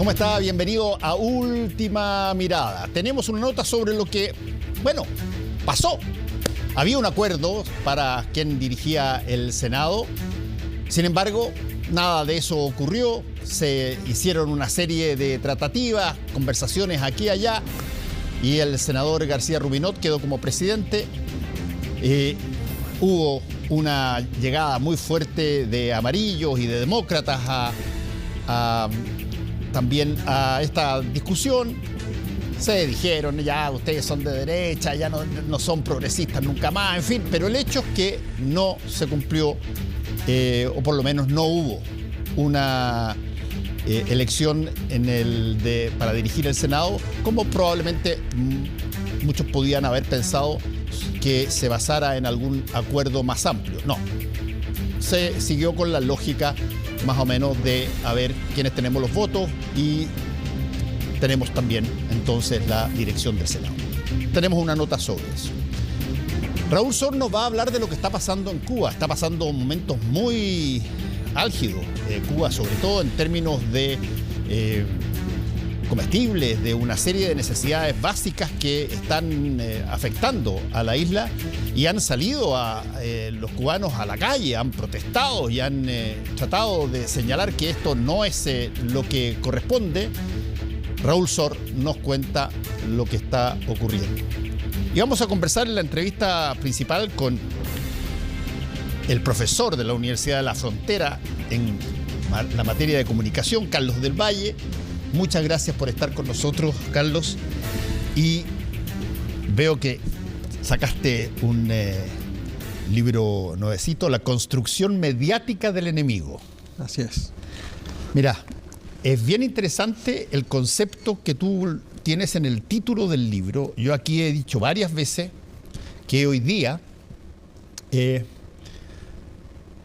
¿Cómo está? Bienvenido a Última Mirada. Tenemos una nota sobre lo que, pasó. Había un acuerdo para quien dirigía el Senado. Sin embargo, nada de eso ocurrió. Se hicieron una serie de tratativas, conversaciones aquí y allá, y el senador García Rubinot quedó como presidente. Hubo una llegada muy fuerte de amarillos y de demócratas también a esta discusión. Se dijeron, ya ustedes son de derecha, ya no son progresistas nunca más, en fin. Pero el hecho es que no se cumplió, o por lo menos no hubo una elección para dirigir el Senado, como probablemente muchos podían haber pensado que se basara en algún acuerdo más amplio. No, se siguió con la lógica más o menos de a ver quiénes tenemos los votos y tenemos también entonces la dirección del Senado. Tenemos una nota sobre eso. Raúl Sor nos va a hablar de lo que está pasando en Cuba. Está pasando momentos muy álgidos. Cuba, sobre todo en términos de comestibles, de una serie de necesidades básicas que están afectando a la isla, y han salido los cubanos a la calle, han protestado y han tratado de señalar que esto no es lo que corresponde. Raúl Sor nos cuenta lo que está ocurriendo. Y vamos a conversar en la entrevista principal con el profesor de la Universidad de la Frontera en la materia de comunicación, Carlos del Valle. Muchas gracias por estar con nosotros, Carlos. Y veo que sacaste un libro nuevecito, La construcción mediática del enemigo. Así es. Mira, es bien interesante el concepto que tú tienes en el título del libro. Yo aquí he dicho varias veces que hoy día,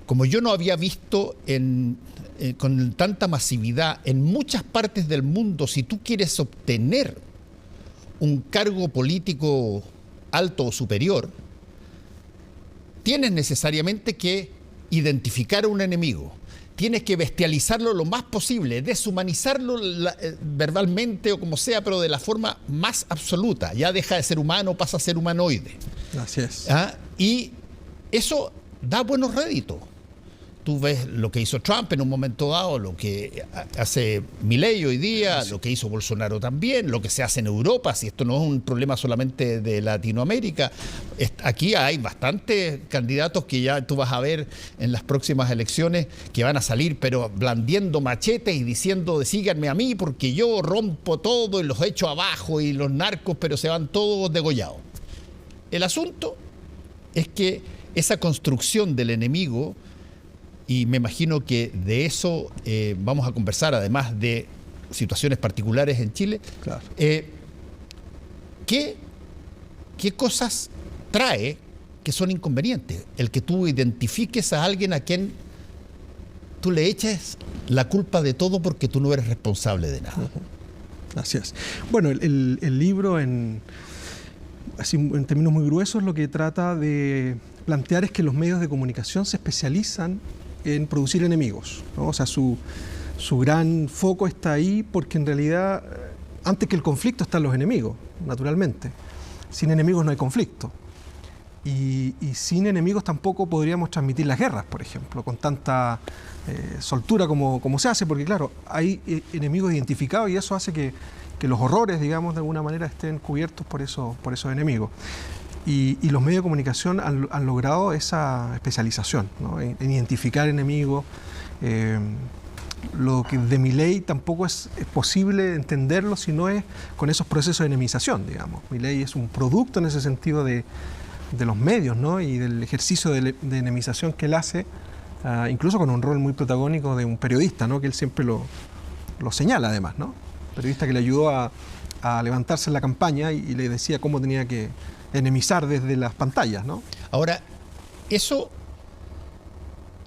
como yo no había visto con tanta masividad en muchas partes del mundo, si tú quieres obtener un cargo político alto o superior, tienes necesariamente que identificar a un enemigo. Tienes que bestializarlo lo más posible, deshumanizarlo verbalmente o como sea, pero de la forma más absoluta. Ya deja de ser humano, pasa a ser humanoide. Así es. Y eso da buenos réditos. Tú ves lo que hizo Trump en un momento dado, lo que hace Milei hoy día, lo que hizo Bolsonaro también, lo que se hace en Europa, si esto no es un problema solamente de Latinoamérica. Aquí hay bastantes candidatos que ya tú vas a ver en las próximas elecciones que van a salir, pero blandiendo machetes y diciendo, síganme a mí porque yo rompo todo y los echo abajo, y los narcos, pero se van todos degollados. El asunto es que esa construcción del enemigo, y me imagino que de eso vamos a conversar, además de situaciones particulares en Chile. Claro. ¿Qué cosas trae que son inconvenientes? El que tú identifiques a alguien a quien tú le eches la culpa de todo porque tú no eres responsable de nada. Así es. Bueno, el libro, en términos muy gruesos, lo que trata de plantear es que los medios de comunicación se especializan en producir enemigos, ¿no? O sea, su gran foco está ahí porque en realidad, antes que el conflicto están los enemigos, naturalmente. Sin enemigos no hay conflicto. Y sin enemigos tampoco podríamos transmitir las guerras, por ejemplo, con tanta soltura como se hace, porque claro, hay enemigos identificados y eso hace que los horrores, digamos, de alguna manera estén cubiertos por esos enemigos. Y los medios de comunicación han logrado esa especialización, ¿no? en identificar enemigos. Lo que de Milei tampoco es posible entenderlo si no es con esos procesos de enemización, digamos. Milei es un producto en ese sentido de los medios, ¿no? Y del ejercicio de enemización que él hace, incluso con un rol muy protagónico de un periodista, ¿no? Que él siempre lo señala además, ¿no? Periodista que le ayudó a levantarse en la campaña y le decía cómo tenía que enemizar desde las pantallas, ¿no? Ahora, eso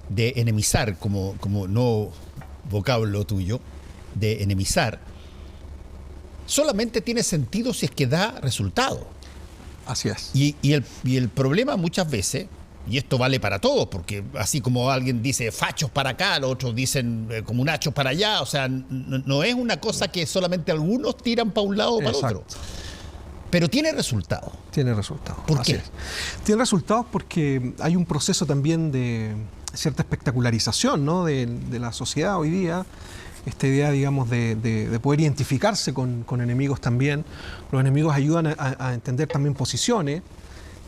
de enemizar como no vocablo tuyo, de enemizar, solamente tiene sentido si es que da resultado. Así es. Y el problema muchas veces, y esto vale para todos, porque así como alguien dice fachos para acá, los otros dicen comunachos para allá, o sea, no es una cosa que solamente algunos tiran para un lado o para el otro. Pero tiene resultados. Tiene resultados. ¿Por qué? Tiene resultados porque hay un proceso también de cierta espectacularización, ¿no?, de la sociedad hoy día. Esta idea, digamos, de poder identificarse con enemigos también. Los enemigos ayudan a entender también posiciones.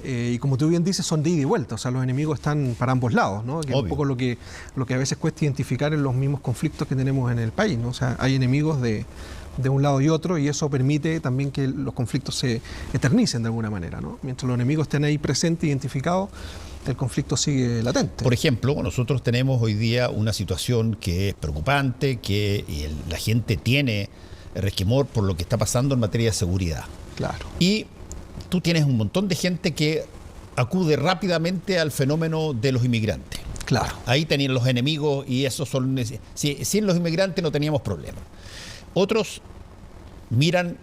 Y como tú bien dices, son de ida y vuelta. O sea, los enemigos están para ambos lados, ¿no? Que es un poco lo que a veces cuesta identificar en los mismos conflictos que tenemos en el país, ¿no? O sea, hay enemigos de un lado y otro, y eso permite también que los conflictos se eternicen de alguna manera, ¿no? Mientras los enemigos estén ahí presentes, identificados, el conflicto sigue latente. Por ejemplo, nosotros tenemos hoy día una situación que es preocupante, la gente tiene resquemor por lo que está pasando en materia de seguridad. Claro. Y tú tienes un montón de gente que acude rápidamente al fenómeno de los inmigrantes. Claro. Ahí tenían los enemigos y esos son... Sin los inmigrantes no teníamos problemas. Otros miran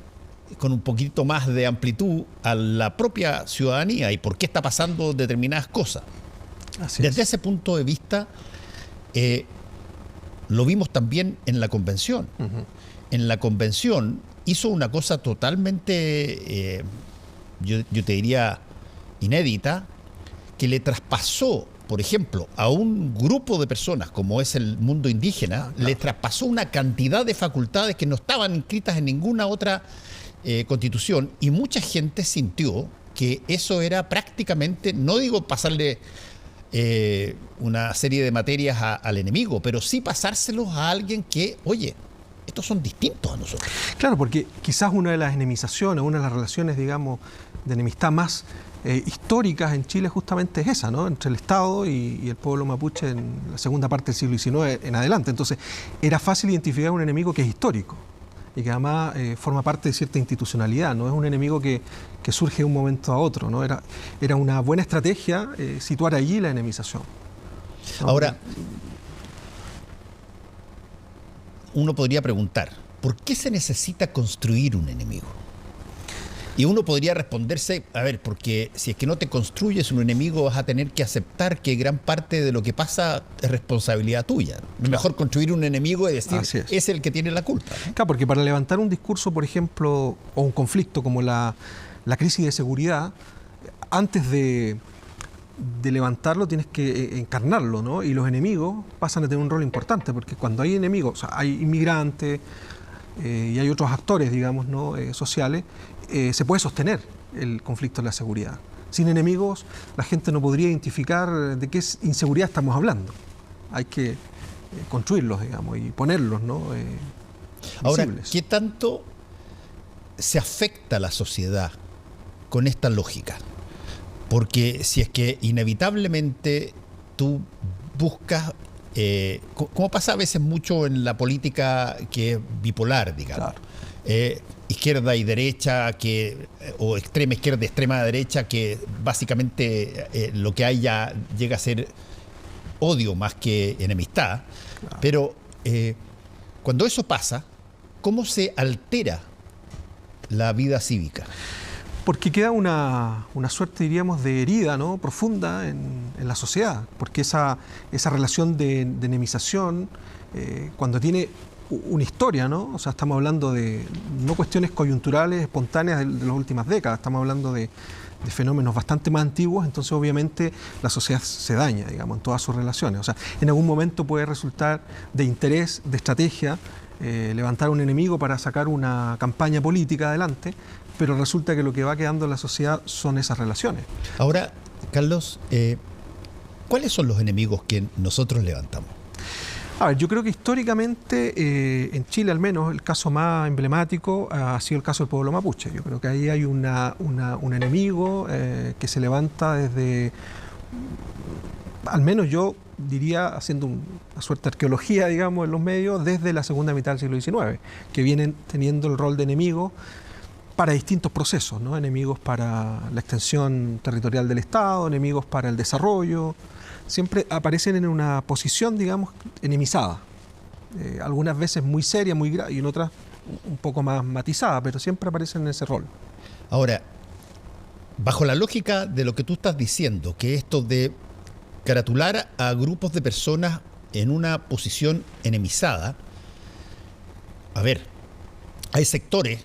con un poquito más de amplitud a la propia ciudadanía y por qué está pasando determinadas cosas. Desde ese punto de vista, lo vimos también en la convención. En la convención hizo una cosa totalmente, yo te diría, inédita, que le traspasó, por ejemplo, a un grupo de personas como es el mundo indígena, le traspasó una cantidad de facultades que no estaban inscritas en ninguna otra constitución, y mucha gente sintió que eso era prácticamente, no digo pasarle una serie de materias al enemigo, pero sí pasárselos a alguien que, oye, estos son distintos a nosotros. Claro, porque quizás una de las enemizaciones, una de las relaciones, digamos, de enemistad más históricas en Chile justamente es esa, ¿no?, entre el Estado y el pueblo mapuche en la segunda parte del siglo XIX en adelante. Entonces, era fácil identificar un enemigo que es histórico y que además forma parte de cierta institucionalidad, no es un enemigo que surge de un momento a otro, ¿no? Era una buena estrategia situar allí la enemización, ¿no? Ahora, uno podría preguntar, ¿por qué se necesita construir un enemigo? Y uno podría responderse, a ver, porque si es que no te construyes un enemigo vas a tener que aceptar que gran parte de lo que pasa es responsabilidad tuya. Es mejor construir un enemigo y decir, es el que tiene la culpa, ¿no? Claro, porque para levantar un discurso, por ejemplo, o un conflicto como la crisis de seguridad, antes de levantarlo tienes que encarnarlo, ¿no? Y los enemigos pasan a tener un rol importante, porque cuando hay enemigos, o sea, hay inmigrantes y hay otros actores, digamos, ¿no?, sociales, se puede sostener el conflicto de la seguridad. Sin enemigos, la gente no podría identificar de qué inseguridad estamos hablando. Hay que construirlos, digamos, y ponerlos, ¿no?, ahora, visibles. ¿qué tanto se afecta a la sociedad con esta lógica? Porque si es que inevitablemente tú buscas, como pasa a veces mucho en la política que es bipolar, digamos, claro, izquierda y derecha, o extrema izquierda y extrema derecha, que básicamente lo que hay ya llega a ser odio más que enemistad. Claro. Pero cuando eso pasa, ¿cómo se altera la vida cívica? Porque queda una suerte, diríamos, de herida, ¿no?, profunda en la sociedad, porque esa relación de enemización, cuando tiene una historia, ¿no? O sea, estamos hablando de no cuestiones coyunturales, espontáneas de las últimas décadas, estamos hablando de fenómenos bastante más antiguos, entonces obviamente la sociedad se daña, digamos, en todas sus relaciones. O sea, en algún momento puede resultar de interés, de estrategia, levantar un enemigo para sacar una campaña política adelante, pero resulta que lo que va quedando en la sociedad son esas relaciones. Ahora, Carlos, ¿cuáles son los enemigos que nosotros levantamos? A ver, yo creo que históricamente, en Chile al menos, el caso más emblemático ha sido el caso del pueblo mapuche. Yo creo que ahí hay un enemigo que se levanta desde, al menos yo diría, haciendo una suerte de arqueología, digamos, en los medios, desde la segunda mitad del siglo XIX, que vienen teniendo el rol de enemigo para distintos procesos, ¿no? Enemigos para la extensión territorial del Estado, enemigos para el desarrollo. Siempre aparecen en una posición, digamos, enemizada. Algunas veces muy seria, muy grave, y en otras un poco más matizada, pero siempre aparecen en ese rol. Ahora, bajo la lógica de lo que tú estás diciendo, que esto de caratular a grupos de personas en una posición enemizada. A ver, hay sectores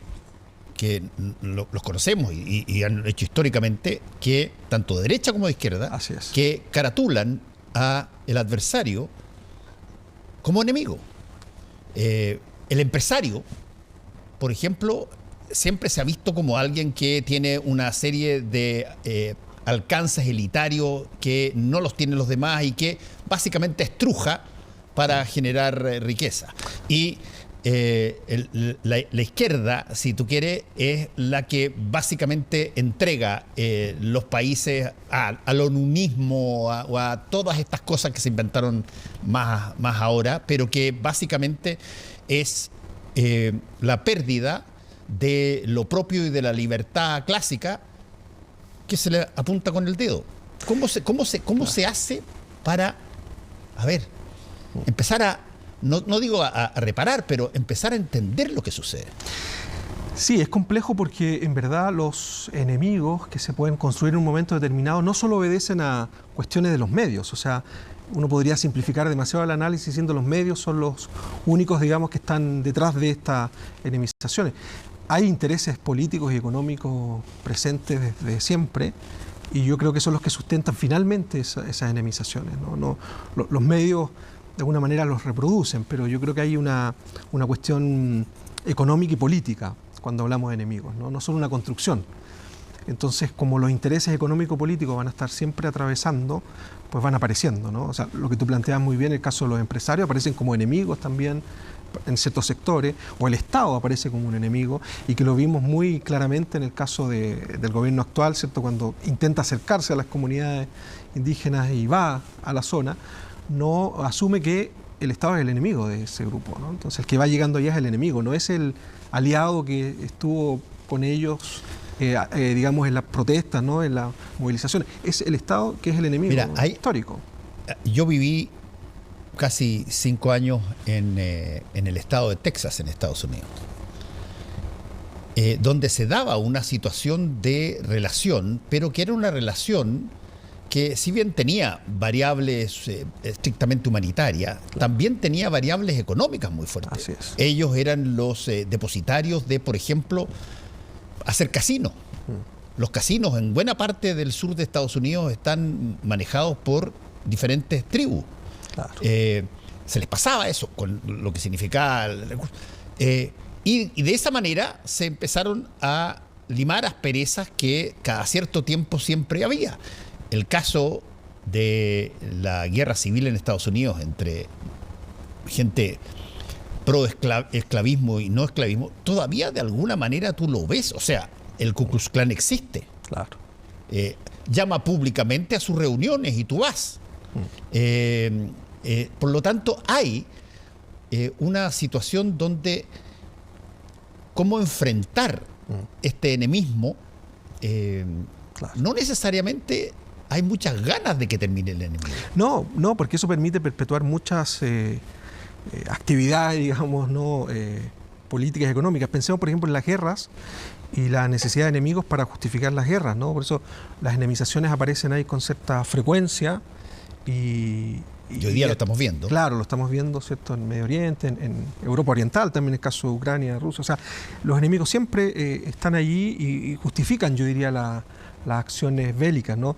que los conocemos y han hecho históricamente, que tanto de derecha como de izquierda, que caratulan a el adversario como enemigo. El empresario, por ejemplo, siempre se ha visto como alguien que tiene una serie de alcances elitarios que no los tienen los demás y que básicamente estruja para generar riqueza. Y la izquierda, si tú quieres, es la que básicamente entrega los países al onunismo o a todas estas cosas que se inventaron más ahora, pero que básicamente es la pérdida de lo propio y de la libertad clásica que se le apunta con el dedo. ¿Cómo se hace para, a ver, empezar a, no digo a reparar, pero empezar a entender lo que sucede? Sí, es complejo porque en verdad los enemigos que se pueden construir en un momento determinado no solo obedecen a cuestiones de los medios, o sea, uno podría simplificar demasiado el análisis diciendo los medios son los únicos, digamos, que están detrás de estas enemizaciones. Hay intereses políticos y económicos presentes desde siempre y yo creo que son los que sustentan finalmente esas enemizaciones, ¿no? Los medios de alguna manera los reproducen, pero yo creo que hay una cuestión económica y política cuando hablamos de enemigos, no solo una construcción. Entonces, como los intereses económico-políticos van a estar siempre atravesando, pues van apareciendo, ¿no? O sea, lo que tú planteas muy bien, el caso de los empresarios, aparecen como enemigos también en ciertos sectores, o el Estado aparece como un enemigo, y que lo vimos muy claramente en el caso del gobierno actual, ¿cierto? Cuando intenta acercarse a las comunidades indígenas y va a la zona, no asume que el Estado es el enemigo de ese grupo, ¿no? Entonces el que va llegando allá es el enemigo, no es el aliado que estuvo con ellos, digamos, en las protestas, ¿no? En las movilizaciones. Es el Estado que es el enemigo. Mira, histórico. Yo viví casi 5 años en el estado de Texas, en Estados Unidos, donde se daba una situación de relación, pero que era una relación que, si bien tenía variables estrictamente humanitarias, también tenía variables económicas muy fuertes. Así es. Ellos eran los depositarios de, por ejemplo, hacer casinos. Los casinos en buena parte del sur de Estados Unidos están manejados por diferentes tribus. Claro. Se les pasaba eso, con lo que significaba el recurso. Y de esa manera se empezaron a limar asperezas que cada cierto tiempo siempre había. El caso de la guerra civil en Estados Unidos entre gente pro esclavismo y no esclavismo, todavía de alguna manera tú lo ves. O sea, el Ku Klux Klan existe. Claro. Llama públicamente a sus reuniones y tú vas. Por lo tanto, hay una situación donde cómo enfrentar este enemismo, claro, no necesariamente hay muchas ganas de que termine el enemigo. No, porque eso permite perpetuar muchas actividades, digamos, políticas y económicas. Pensemos, por ejemplo, en las guerras y la necesidad de enemigos para justificar las guerras, ¿no? Por eso las enemizaciones aparecen ahí con cierta frecuencia y hoy día lo estamos viendo. Claro, lo estamos viendo, ¿cierto? En Medio Oriente, en Europa Oriental, también en el caso de Ucrania, Rusia. O sea, los enemigos siempre están allí y justifican, yo diría, las acciones bélicas, ¿no?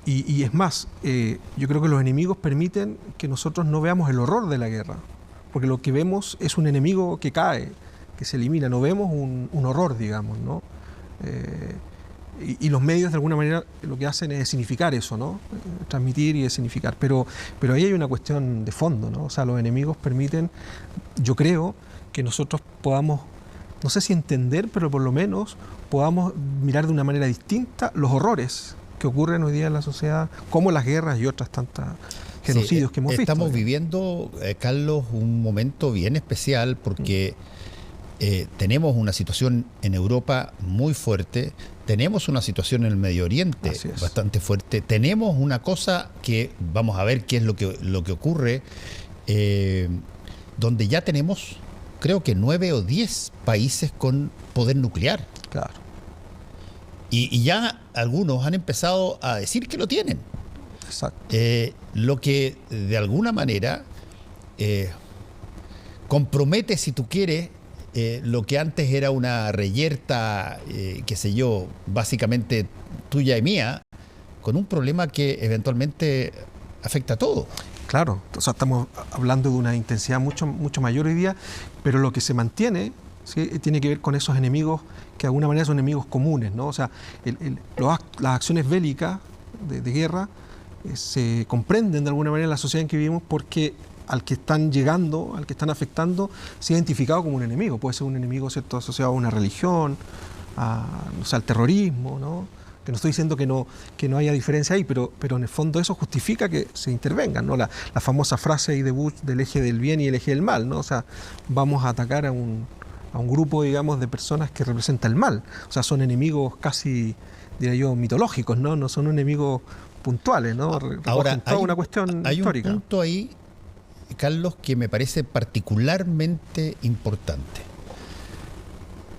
Y es más, yo creo que los enemigos permiten que nosotros no veamos el horror de la guerra, porque lo que vemos es un enemigo que cae, que se elimina, no vemos un horror, digamos, ¿no? Y los medios de alguna manera lo que hacen es significar eso, ¿no? Transmitir y significar. Pero ahí hay una cuestión de fondo, ¿no? O sea, los enemigos permiten, yo creo, que nosotros podamos, no sé si entender, pero por lo menos podamos mirar de una manera distinta los horrores que ocurren hoy día en la sociedad, como las guerras y otras tantas genocidios que hemos visto. Estamos viviendo, Carlos, un momento bien especial porque tenemos una situación en Europa muy fuerte, tenemos una situación en el Medio Oriente bastante fuerte, tenemos una cosa que vamos a ver qué es lo que ocurre, donde ya tenemos, creo que 9 o 10 países con poder nuclear. Claro. Y ya algunos han empezado a decir que lo tienen. Exacto. Lo que de alguna manera compromete, si tú quieres, lo que antes era una reyerta, qué sé yo, básicamente tuya y mía, con un problema que eventualmente afecta a todo. Claro, o sea, estamos hablando de una intensidad mucho, mucho mayor hoy día, pero lo que se mantiene, ¿sí?, tiene que ver con esos enemigos que de alguna manera son enemigos comunes, ¿no? O sea, las acciones bélicas de guerra se comprenden de alguna manera en la sociedad en que vivimos porque al que están llegando, al que están afectando, se ha identificado como un enemigo. Puede ser un enemigo, ¿cierto?, asociado a una religión, o sea, al terrorismo, ¿no? Que no estoy diciendo que no haya diferencia ahí, pero en el fondo eso justifica que se intervengan, ¿no? La famosa frase ahí de Bush del eje del bien y el eje del mal, ¿no? O sea, vamos a atacar a un grupo, digamos, de personas que representa el mal. O sea, son enemigos casi, diría yo, mitológicos, ¿no? No son enemigos puntuales, ¿no? Ahora, toda una cuestión histórica. Hay un punto ahí, Carlos, que me parece particularmente importante.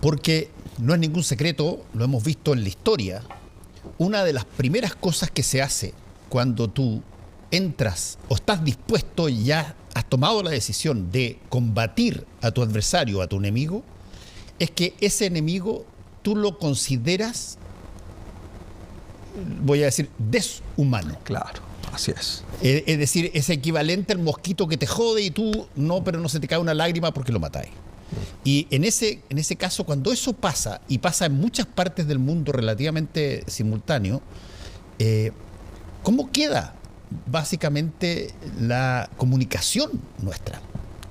Porque no es ningún secreto, lo hemos visto en la historia. Una de las primeras cosas que se hace cuando tú entras o estás dispuesto y ya has tomado la decisión de combatir a tu adversario, a tu enemigo, es que ese enemigo tú lo consideras, voy a decir, deshumano. Claro, así es. Es decir, es equivalente al mosquito que te jode y tú pero no se te cae una lágrima porque lo matáis. Y en ese caso, cuando eso pasa, y pasa en muchas partes del mundo relativamente simultáneo, ¿cómo queda básicamente la comunicación nuestra?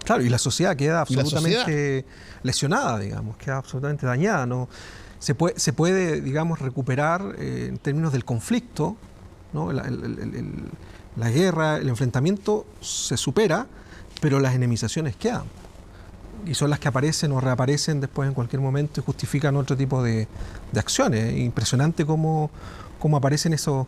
Claro, y la sociedad queda absolutamente lesionada, digamos, queda absolutamente dañada, ¿no? Se puede, digamos, recuperar en términos del conflicto, ¿no? La guerra, el enfrentamiento se supera, pero las enemizaciones quedan. Y son las que aparecen o reaparecen después en cualquier momento y justifican otro tipo de acciones. Es impresionante cómo aparecen esos,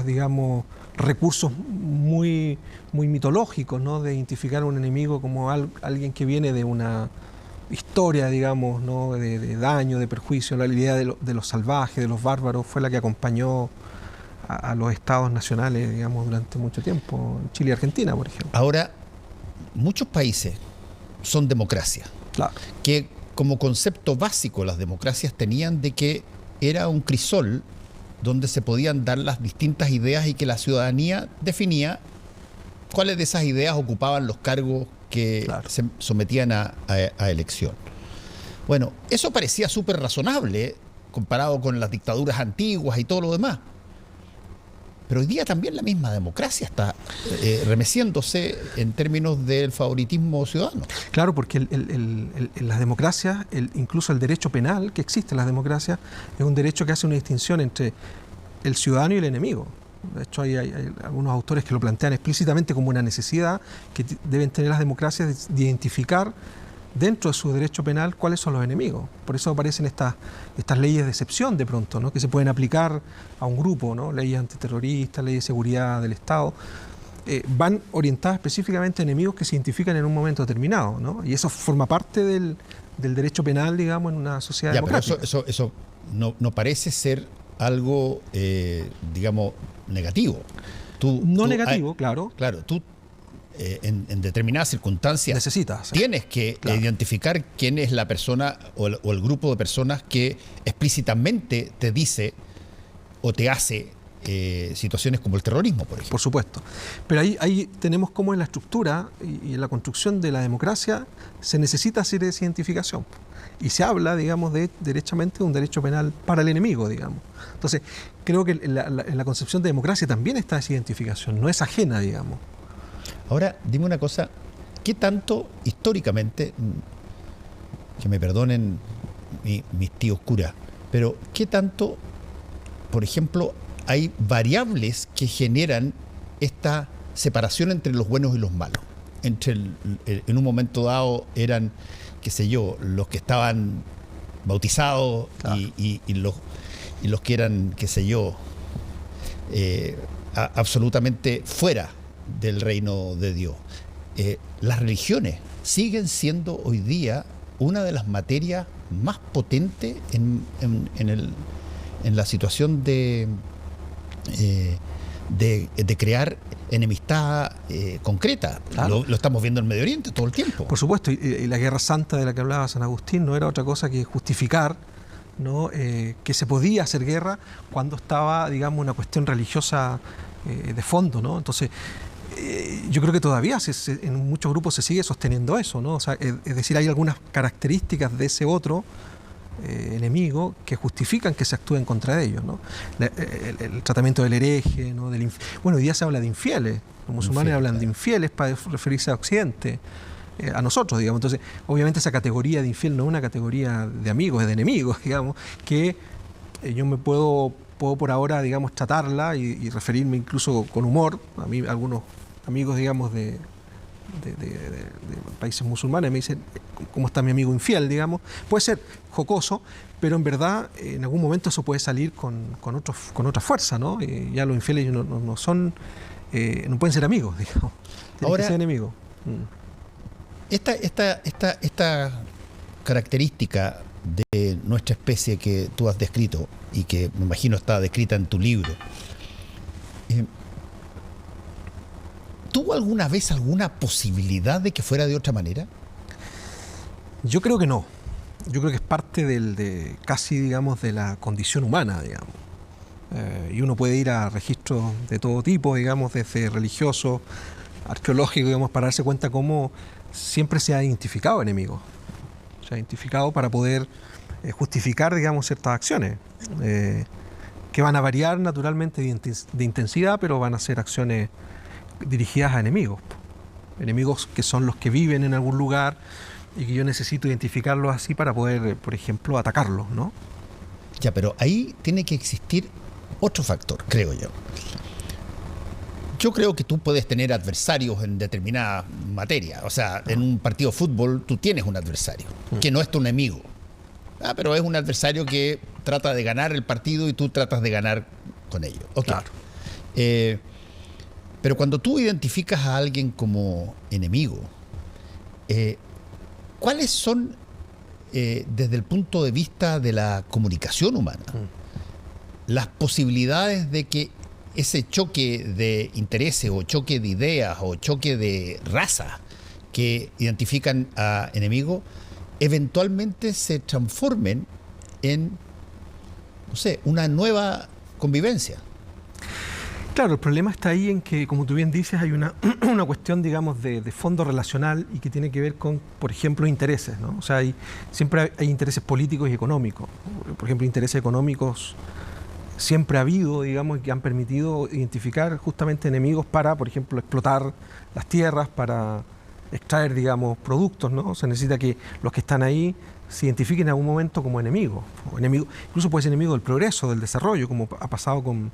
digamos, recursos muy, muy mitológicos, ¿no? De identificar a un enemigo como alguien que viene de una historia, digamos, ¿no? de daño, de perjuicio. La idea de los salvajes, de los bárbaros, fue la que acompañó a los estados nacionales, digamos, durante mucho tiempo, en Chile y Argentina, por ejemplo. Ahora, muchos países son democracias, claro, que como concepto básico las democracias tenían de que era un crisol donde se podían dar las distintas ideas y que la ciudadanía definía cuáles de esas ideas ocupaban los cargos que claro, se sometían a elección. Bueno, eso parecía súper razonable comparado con las dictaduras antiguas y todo lo demás. Pero hoy día también la misma democracia está remeciéndose en términos del favoritismo ciudadano. Claro, porque en las democracias, incluso el derecho penal que existe en las democracias, es un derecho que hace una distinción entre el ciudadano y el enemigo. De hecho, hay algunos autores que lo plantean explícitamente como una necesidad que deben tener las democracias de identificar dentro de su derecho penal cuáles son los enemigos. Por eso aparecen estas leyes de excepción de pronto, ¿no? Que se pueden aplicar a un grupo, ¿no? Leyes antiterroristas, leyes de seguridad del Estado, van orientadas específicamente a enemigos que se identifican en un momento determinado, ¿no? Y eso forma parte del derecho penal, digamos, en una sociedad democrática. Pero eso no parece ser algo, digamos, negativo. Negativo, claro. Claro, tú en determinadas circunstancias necesitas, tienes que identificar quién es la persona o el grupo de personas que explícitamente te dice o te hace situaciones como el terrorismo, por ejemplo. Por supuesto. Pero ahí tenemos cómo en la estructura y en la construcción de la democracia se necesita hacer esa identificación. Y se habla, digamos, derechamente de un derecho penal para el enemigo, digamos. Entonces, creo que en la concepción de democracia también está esa identificación, no es ajena, digamos. Ahora, dime una cosa, ¿qué tanto históricamente, que me perdonen mis tíos curas, pero qué tanto, por ejemplo, hay variables que generan esta separación entre los buenos y los malos? En un momento dado eran, qué sé yo, los que estaban bautizados, claro, y los que eran, qué sé yo, absolutamente fuera del reino de Dios. Las religiones siguen siendo hoy día una de las materias más potentes en la situación de de crear enemistad concreta. Claro. Lo estamos viendo en Medio Oriente todo el tiempo. Por supuesto, y la Guerra Santa de la que hablaba San Agustín no era otra cosa que justificar, ¿no? Que se podía hacer guerra cuando estaba, digamos, una cuestión religiosa de fondo, ¿no? Entonces, yo creo que todavía en muchos grupos se sigue sosteniendo eso, ¿no? O sea, es decir, hay algunas características de ese otro enemigo que justifican que se actúe en contra de ellos, ¿no? El tratamiento del hereje, ¿no? Bueno, hoy día se habla de infieles, los musulmanes hablan de infieles para referirse a Occidente, a nosotros, digamos. Entonces, obviamente esa categoría de infiel no es una categoría de amigos, es de enemigos, digamos, que yo me puedo por ahora, digamos, tratarla y referirme incluso con humor. A mí, algunos amigos, digamos, de países musulmanes me dicen, ¿cómo está mi amigo infiel?, digamos. Puede ser jocoso, pero en verdad en algún momento eso puede salir con otra fuerza, ¿no? Ya los infieles no son, no pueden ser amigos, digamos. Tienen que ser enemigos. Esta característica de nuestra especie que tú has descrito y que me imagino está descrita en tu libro, ¿tuvo alguna vez alguna posibilidad de que fuera de otra manera? Yo creo que no. Yo creo que es parte casi, digamos, de la condición humana, digamos. Y uno puede ir a registros de todo tipo, digamos, desde religioso, arqueológico, digamos, para darse cuenta cómo siempre se ha identificado enemigos. Se ha identificado para poder justificar, digamos, ciertas acciones, que van a variar naturalmente de intensidad, pero van a ser acciones dirigidas a enemigos. Enemigos que son los que viven en algún lugar y que yo necesito identificarlos así para poder, por ejemplo, atacarlos, ¿no? Ya, pero ahí tiene que existir otro factor, creo yo. Yo creo que tú puedes tener adversarios en determinada materia. O sea, en un partido de fútbol tú tienes un adversario, que no es tu enemigo. Pero es un adversario que trata de ganar el partido y tú tratas de ganar con ello. Okay. Claro. Pero cuando tú identificas a alguien como enemigo, ¿cuáles son, desde el punto de vista de la comunicación humana, las posibilidades de que ese choque de intereses o choque de ideas o choque de raza que identifican a enemigos eventualmente se transformen en, no sé, una nueva convivencia? Claro, el problema está ahí en que, como tú bien dices, hay una cuestión, digamos, de fondo relacional y que tiene que ver con, por ejemplo, intereses, ¿no? O sea, siempre hay intereses políticos y económicos. Por ejemplo, intereses económicos siempre ha habido, digamos, que han permitido identificar justamente enemigos para, por ejemplo, explotar las tierras, para extraer, digamos, productos, ¿no? Se necesita que los que están ahí se identifiquen en algún momento como enemigos. Incluso puede ser enemigo del progreso, del desarrollo, como ha pasado en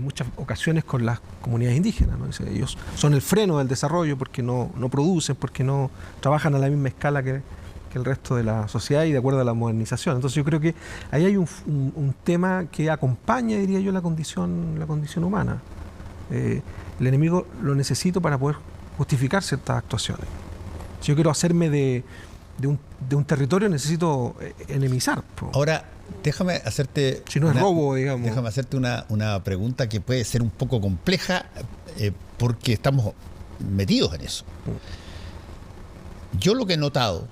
muchas ocasiones con las comunidades indígenas, ¿no? Ellos son el freno del desarrollo porque no producen, porque no trabajan a la misma escala que el resto de la sociedad y de acuerdo a la modernización. Entonces yo creo que ahí hay un tema que acompaña, diría yo, la condición humana. El enemigo lo necesito para poder justificar ciertas actuaciones. Si yo quiero hacerme de un territorio, necesito enemizar. Ahora, déjame hacerte... Si no es robo, digamos. Déjame hacerte una pregunta que puede ser un poco compleja porque estamos metidos en eso. Yo lo que he notado,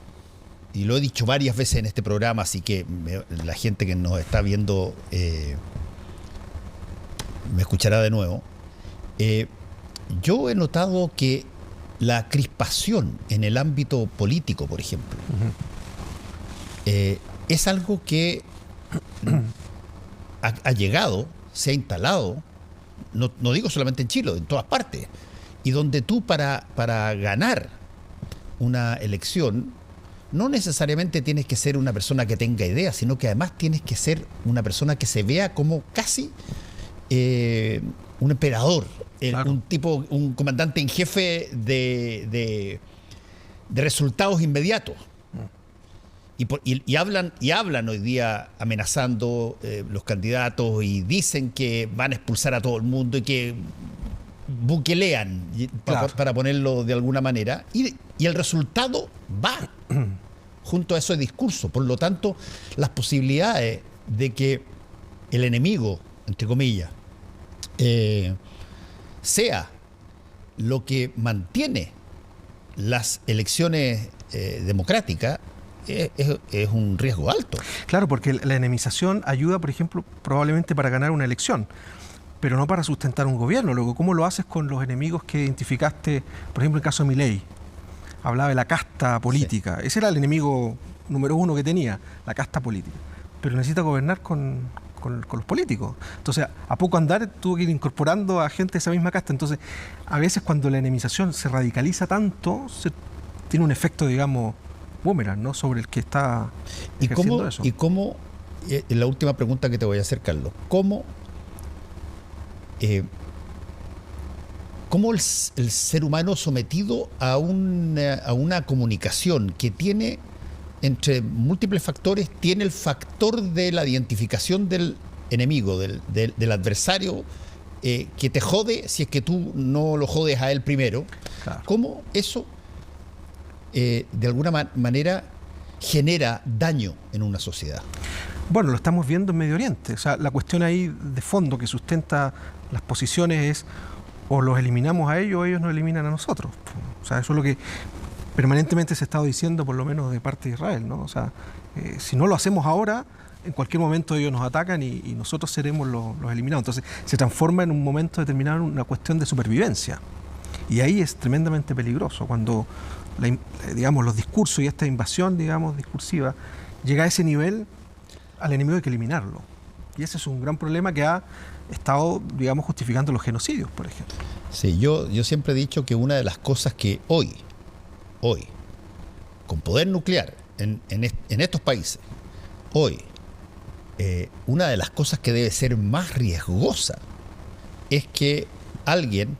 y lo he dicho varias veces en este programa, así que la gente que nos está viendo me escuchará de nuevo. Yo he notado que la crispación en el ámbito político, por ejemplo, es algo que ha llegado, se ha instalado, no digo solamente en Chile, en todas partes, y donde tú para ganar una elección no necesariamente tienes que ser una persona que tenga ideas, sino que además tienes que ser una persona que se vea como casi un emperador, claro, un comandante en jefe de resultados inmediatos. Y hablan hoy día amenazando los candidatos y dicen que van a expulsar a todo el mundo y que buquelean, claro, para ponerlo de alguna manera, y el resultado va junto a ese discurso. Por lo tanto, las posibilidades de que el enemigo, entre comillas, sea lo que mantiene las elecciones democráticas, es un riesgo alto. Claro, porque la enemización ayuda, por ejemplo, probablemente para ganar una elección, pero no para sustentar un gobierno. Luego, ¿cómo lo haces con los enemigos que identificaste, por ejemplo, en el caso de Milei? Hablaba de la casta política. Sí. Ese era el enemigo número uno que tenía, la casta política. Pero necesita gobernar con los políticos. Entonces, a poco andar tuvo que ir incorporando a gente de esa misma casta. Entonces, a veces cuando la enemización se radicaliza tanto, tiene un efecto, digamos, boomerang, ¿no?, sobre el que está ejerciendo eso. ¿Y cómo, la última pregunta que te voy a hacer, Carlos, cómo el ser humano sometido a una comunicación que tiene, entre múltiples factores, tiene el factor de la identificación del enemigo, del adversario, que te jode si es que tú no lo jodes a él primero? Claro. ¿Cómo eso de alguna manera genera daño en una sociedad? Bueno, lo estamos viendo en Medio Oriente. O sea, la cuestión ahí de fondo que sustenta las posiciones es: o los eliminamos a ellos o ellos nos eliminan a nosotros. O sea, eso es lo que permanentemente se ha estado diciendo, por lo menos de parte de Israel, ¿no? O sea, si no lo hacemos ahora, en cualquier momento ellos nos atacan y nosotros seremos los eliminados. Entonces se transforma en un momento determinado en una cuestión de supervivencia. Y ahí es tremendamente peligroso cuando, digamos, los discursos y esta invasión, digamos, discursiva llega a ese nivel. Al enemigo hay que eliminarlo. Y ese es un gran problema que ha estado, digamos, justificando los genocidios, por ejemplo. Sí, yo siempre he dicho que una de las cosas que hoy, con poder nuclear en estos países, una de las cosas que debe ser más riesgosa es que alguien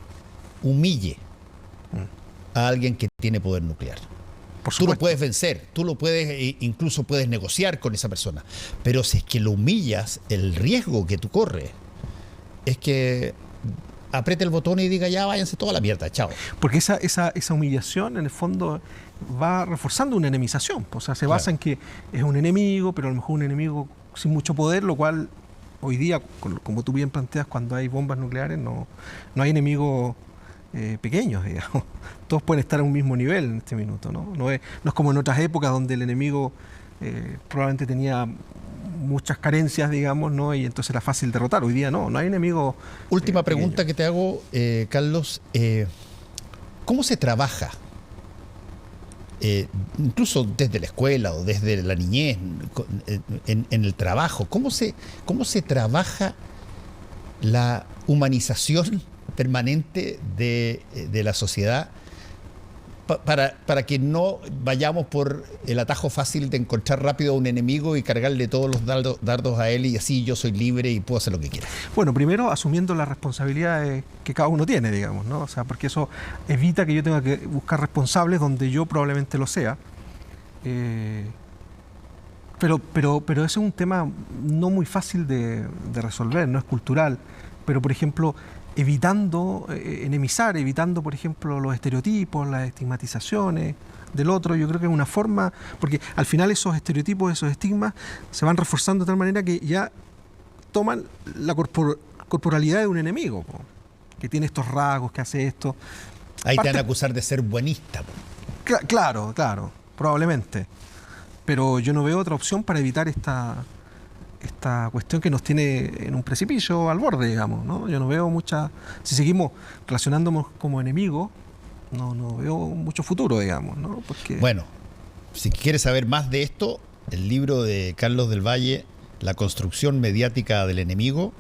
humille a alguien que tiene poder nuclear. Tú lo puedes vencer, tú lo puedes, incluso puedes negociar con esa persona, pero si es que lo humillas, el riesgo que tú corres es que apriete el botón y diga: ya váyanse toda la mierda, chao. Porque esa humillación, en el fondo, va reforzando una enemización. O sea, se basa en que es un enemigo, pero a lo mejor un enemigo sin mucho poder, lo cual hoy día, como tú bien planteas, cuando hay bombas nucleares, no hay enemigos pequeños, digamos. Todos pueden estar a un mismo nivel en este minuto, ¿no? No es como en otras épocas donde el enemigo probablemente tenía muchas carencias, digamos, ¿no? Y entonces era fácil derrotar. Hoy día no hay enemigo. Última pregunta que te hago, Carlos. ¿Cómo se trabaja? Incluso desde la escuela o desde la niñez, en el trabajo, ¿cómo se trabaja la humanización permanente de la sociedad para que no vayamos por el atajo fácil de encontrar rápido a un enemigo y cargarle todos los dardos a él, y así yo soy libre y puedo hacer lo que quiera? Bueno, primero asumiendo las responsabilidades que cada uno tiene, digamos, ¿no? O sea, porque eso evita que yo tenga que buscar responsables donde yo probablemente lo sea. Pero ese es un tema no muy fácil de resolver, no es cultural. Pero, por ejemplo, evitando evitando, por ejemplo, los estereotipos, las estigmatizaciones del otro, yo creo que es una forma, porque al final esos estereotipos, esos estigmas, se van reforzando de tal manera que ya toman la corporalidad de un enemigo, que tiene estos rasgos, que hace esto. Ahí te van a acusar de ser buenista. Claro, probablemente. Pero yo no veo otra opción para evitar esta cuestión que nos tiene en un precipicio al borde, digamos, ¿no? Yo no veo si seguimos relacionándonos como enemigos, no veo mucho futuro, digamos, ¿no? Porque... Bueno, si quieres saber más de esto, el libro de Carlos del Valle, La construcción mediática del enemigo,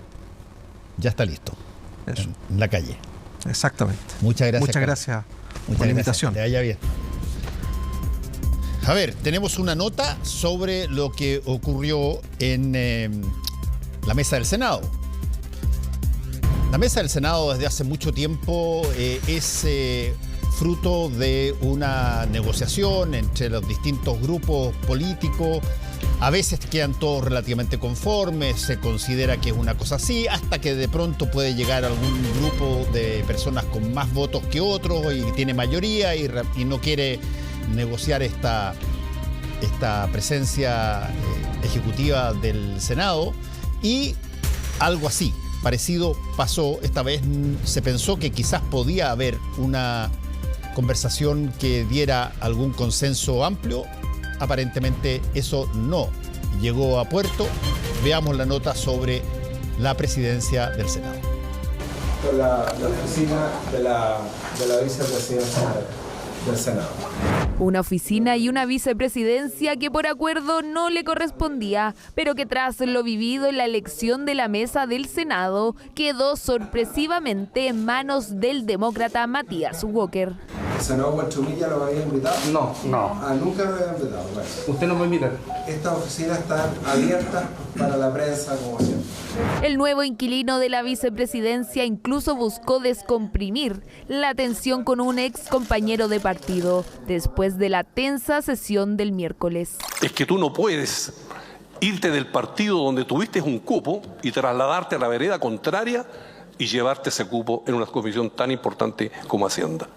ya está listo. En la calle. Exactamente. Muchas gracias. Muchas gracias por la invitación. Que te vaya bien. A ver, tenemos una nota sobre lo que ocurrió en la mesa del Senado. La mesa del Senado desde hace mucho tiempo es fruto de una negociación entre los distintos grupos políticos. A veces quedan todos relativamente conformes, se considera que es una cosa así, hasta que de pronto puede llegar algún grupo de personas con más votos que otros y tiene mayoría y no quiere negociar esta presencia ejecutiva del Senado, y algo así parecido pasó. Esta vez se pensó que quizás podía haber una conversación que diera algún consenso amplio. Aparentemente eso no llegó a puerto. Veamos la nota sobre la presidencia del Senado. La oficina de la vicepresidencia del Senado. Una oficina y una vicepresidencia que por acuerdo no le correspondía, pero que tras lo vivido en la elección de la mesa del Senado quedó sorpresivamente en manos del demócrata Matías Walker. ¿El senador Huanchumilla lo había invitado? No. Nunca me había invitado. Bueno. Usted no me invita. Estas oficinas están abiertas para la prensa, como siempre. El nuevo inquilino de la vicepresidencia incluso buscó descomprimir la tensión con un ex compañero de partido, después de la tensa sesión del miércoles. Es que tú no puedes irte del partido donde tuviste un cupo y trasladarte a la vereda contraria y llevarte ese cupo en una comisión tan importante como Hacienda.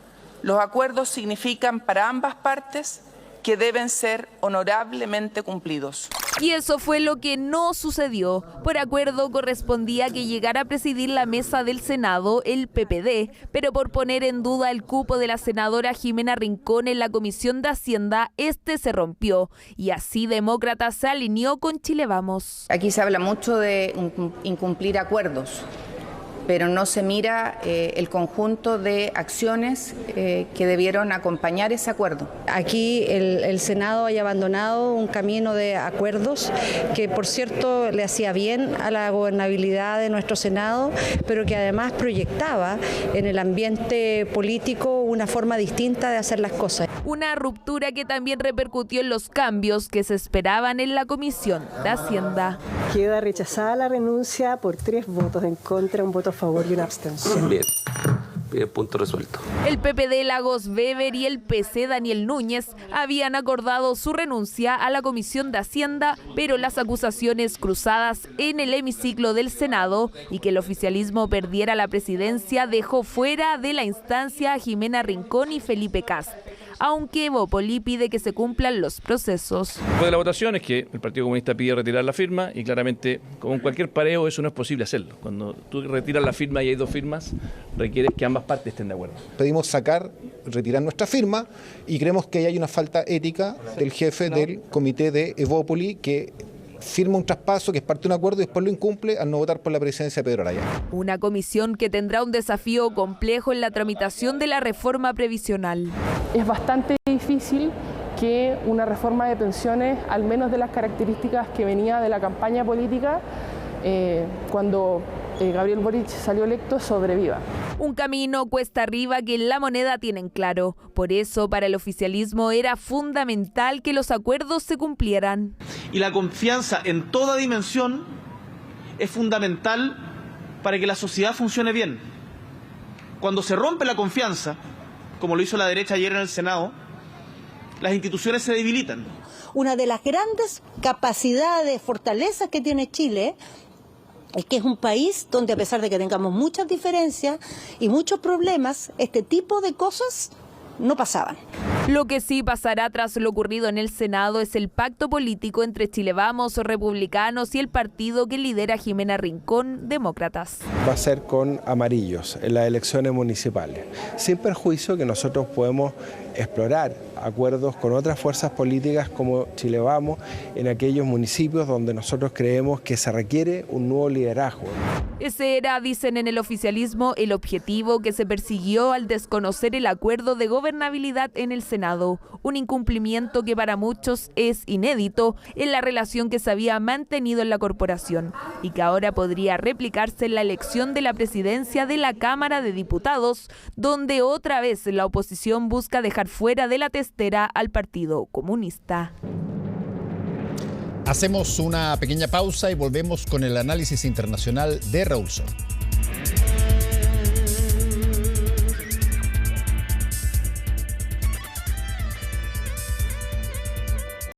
Los acuerdos significan para ambas partes que deben ser honorablemente cumplidos. Y eso fue lo que no sucedió. Por acuerdo correspondía que llegara a presidir la mesa del Senado el PPD, pero por poner en duda el cupo de la senadora Jimena Rincón en la Comisión de Hacienda, este se rompió. Y así Demócrata se alineó con Chile Vamos. Aquí se habla mucho de incumplir acuerdos, pero no se mira el conjunto de acciones que debieron acompañar ese acuerdo. Aquí el Senado haya abandonado un camino de acuerdos que, por cierto, le hacía bien a la gobernabilidad de nuestro Senado, pero que además proyectaba en el ambiente político una forma distinta de hacer las cosas. Una ruptura que también repercutió en los cambios que se esperaban en la Comisión de Hacienda. Queda rechazada la renuncia por 3 votos en contra, un voto a favor y una abstención. Bien, punto resuelto. El PPD Lagos Weber y el PC Daniel Núñez habían acordado su renuncia a la Comisión de Hacienda, pero las acusaciones cruzadas en el hemiciclo del Senado y que el oficialismo perdiera la presidencia dejó fuera de la instancia a Jimena Rincón y Felipe Kast, aunque Evópoli pide que se cumplan los procesos. Después de la votación es que el Partido Comunista pide retirar la firma y claramente, como en cualquier pareo, eso no es posible hacerlo. Cuando tú retiras la firma y hay 2 firmas, requiere que ambas partes estén de acuerdo. Pedimos retirar nuestra firma y creemos que hay una falta ética del jefe del comité de Evópoli que firma un traspaso que es parte de un acuerdo y después lo incumple al no votar por la presidencia de Pedro Araya. Una comisión que tendrá un desafío complejo en la tramitación de la reforma previsional. Es bastante difícil que una reforma de pensiones, al menos de las características que venía de la campaña política, cuando Gabriel Boric salió electo, sobreviva. Un camino cuesta arriba que en La Moneda tienen claro. Por eso, para el oficialismo era fundamental que los acuerdos se cumplieran. Y la confianza en toda dimensión es fundamental para que la sociedad funcione bien. Cuando se rompe la confianza, como lo hizo la derecha ayer en el Senado, las instituciones se debilitan. Una de las grandes capacidades, fortalezas que tiene Chile es que es un país donde, a pesar de que tengamos muchas diferencias y muchos problemas, este tipo de cosas no pasaban. Lo que sí pasará tras lo ocurrido en el Senado es el pacto político entre Chile Vamos, republicanos, y el partido que lidera Jimena Rincón, demócratas. Va a ser con amarillos en las elecciones municipales, sin perjuicio que nosotros podemos explorar acuerdos con otras fuerzas políticas como Chile Vamos en aquellos municipios donde nosotros creemos que se requiere un nuevo liderazgo. Ese era, dicen en el oficialismo, el objetivo que se persiguió al desconocer el acuerdo de gobernabilidad en el Senado, un incumplimiento que para muchos es inédito en la relación que se había mantenido en la corporación y que ahora podría replicarse en la elección de la presidencia de la Cámara de Diputados, donde otra vez la oposición busca dejar fuera de la testera al Partido Comunista. Hacemos una pequeña pausa y volvemos con el análisis internacional de Raúl Sor.